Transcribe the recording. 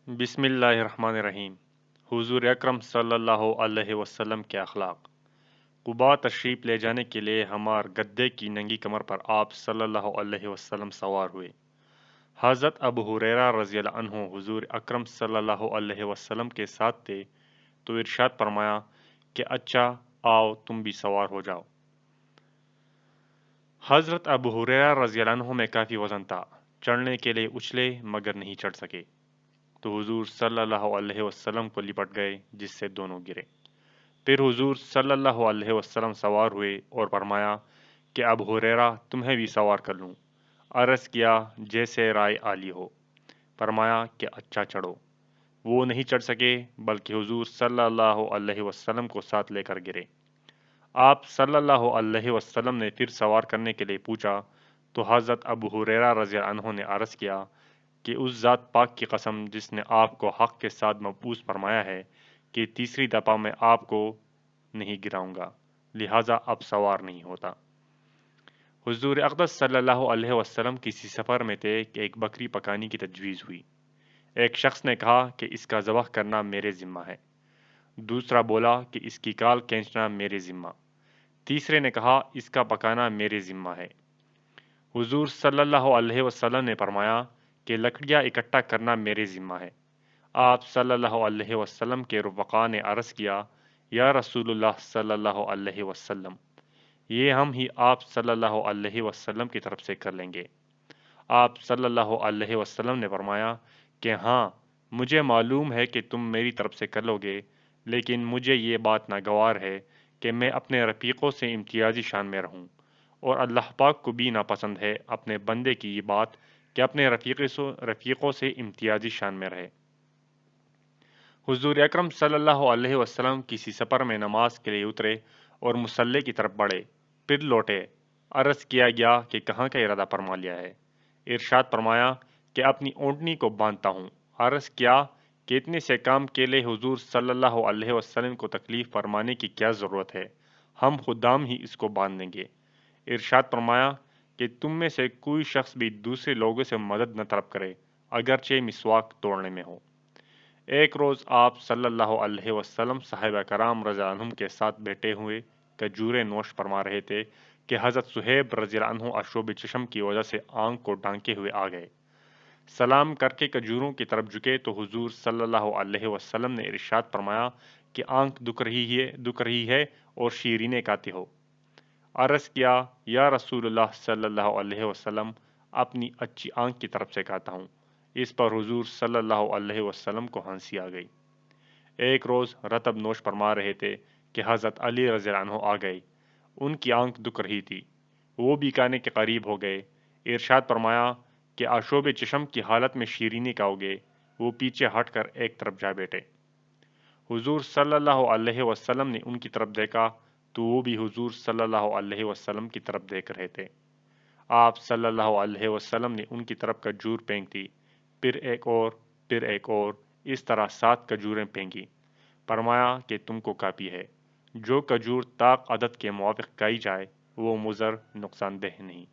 बिस्मिल्लाहिर्रहमानिर्रहीम। हुजूर अकरम सल्लल्लाहु अलैहि वसल्लम के अखलाक। कुबा तशरीफ़ ले जाने के लिए हमार गद्दे की नंगी कमर पर आप सल्लल्लाहु अलैहि वसल्लम सवार हुए। हज़रत अबू हुरैरा रज़ियल्लाहु अन्हु हुजूर अकरम सल्लल्लाहु अलैहि वसल्लम के साथ थे तो इरशाद फरमाया कि अच्छा आओ तुम भी सवार हो जाओ। हज़रत अबू हुरैरा रज़ियल्लाहु अन्हु में काफ़ी वज़न था, चढ़ने के लिए उछले मगर नहीं चढ़ सके तो हुजूर सल्लल्लाहु अलैहि वसल्लम को लिपट गए जिससे दोनों गिरे। फिर हुजूर सल्लल्लाहु अलैहि वसल्लम सवार हुए और फरमाया कि अब हुरैरा तुम्हें भी सवार कर लूँ। अर्ज़ किया जैसे राय आली हो। फरमाया कि अच्छा चढ़ो। वो नहीं चढ़ सके बल्कि हुजूर सल्लल्लाहु अलैहि वसल्लम को साथ लेकर गिरे। आप सल्लल्लाहु अलैहि वसल्लम ने फिर सवार करने के लिए पूछा तो हज़रत अबू हुरैरा रज़ियल्लाहु अन्हु ने अर्ज़ किया कि उस ज़ात पाक की कसम जिसने आपको हक़ के साथ मबूस फरमाया है कि तीसरी दफ़ा मैं आपको नहीं गिराऊंगा, लिहाजा अब सवार नहीं होता। हुज़ूर अक़दस सल्लल्लाहु अलैहि वसल्लम किसी सफ़र में थे कि एक बकरी पकाने की तजवीज़ हुई। एक शख्स ने कहा कि इसका ज़बह करना मेरे ज़िम्मा है। दूसरा बोला कि इसकी काल खींचना मेरे ज़िम्मा। तीसरे ने कहा इसका पकाना मेरे ज़िम्मा है। हुजूर सल्लल्लाहु अलैहि वसल्लम ने फरमाया कि लकड़ियाँ इकट्ठा करना मेरे ज़िम्मा है। आप सल्लल्लाहु अलैहि वसल्लम के रुफ़क़ा ने अर्ज़ किया या रसूलुल्लाह सल्लल्लाहु अलैहि वसल्लम, ये हम ही आप सल्लल्लाहु अलैहि वसल्लम की तरफ से कर लेंगे। आप सल्लल्लाहु अलैहि वसल्लम ने फरमाया कि हाँ, मुझे मालूम है कि तुम मेरी तरफ से कर लोगे, लेकिन मुझे ये बात नागवार है कि मैं अपने रफ़ीक़ों से इम्तियाज़ी शान में रहूँ और अल्लाह पाक को भी नापसंद है अपने बंदे की ये बात कि अपने रफ़ीक़ों से इम्तियाज़ी शान में रहे। हुज़ूर अकरम सल्लल्लाहु अलैहि वसल्लम किसी सफ़र में नमाज के लिए उतरे और मुसल्ले की तरफ बढ़े, फिर लौटे। अर्ज़ किया गया कि कहाँ का इरादा फरमा लिया है। इरशाद फरमाया कि अपनी ऊँटनी को बांधता हूँ। अर्ज़ किया कि इतने से काम के लिए हुज़ूर सल्लल्लाहु अलैहि वसल्लम को तकलीफ़ फरमाने की क्या ज़रूरत है, हम खुदाम ही इसको बांध देंगे। इरशाद फरमाया कि तुम में से कोई शख्स भी दूसरे लोगों से मदद न तलब करे, अगरचे मिसवाक तोड़ने में हो। एक रोज़ आप सल्लल्लाहु अलैहि वसल्लम साहिबा कराम रज़ियल्लाहु अन्हुम के साथ बैठे हुए खजूरें नोश फरमा रहे थे कि हज़रत सुहेब रज़ियल्लाहु अन्हु अशोब चश्म की वजह से आंख को ढांके हुए आ गए। सलाम करके खजूरों की तरफ झुके तो हुजूर सल्लल्लाहु अलैहि वसल्लम ने इरशाद फरमाया कि आंख दुख रही है और शीरीने खाते हो। अर्ज़ किया या रसूलुल्लाह सल्लल्लाहु अलैहि वसल्लम, अपनी अच्छी आंख की तरफ से कहता हूँ। इस पर हुजूर सल्लल्लाहु अलैहि वसल्लम को हंसी आ गई। एक रोज़ रतब नोश फरमा रहे थे कि हज़रत अली रज़ियल्लाहु अन्हु आ गए। उनकी आंख दुख रही थी, वो भी खाने के करीब हो गए। इरशाद फरमाया कि आशोब चश्म की हालत में शीरीनी खाओगे। वो पीछे हटकर एक तरफ जा बैठे। हुजूर सल्लल्लाहु अलैहि वसल्लम ने उनकी तरफ देखा तो वो भी हुजूर सल्लल्लाहु अलैहि वसल्लम की तरफ देख रहे थे। आप सल्लल्लाहु अलैहि वसल्लम ने उनकी तरफ खजूर फेंक दी, फिर एक और, इस तरह 7 खजूरें फेंकी। फरमाया कि तुमको काफ़ी है। जो खजूर ताक अदद के मुआबिक खाई जाए वो मुज़र नुकसानदेह नहीं।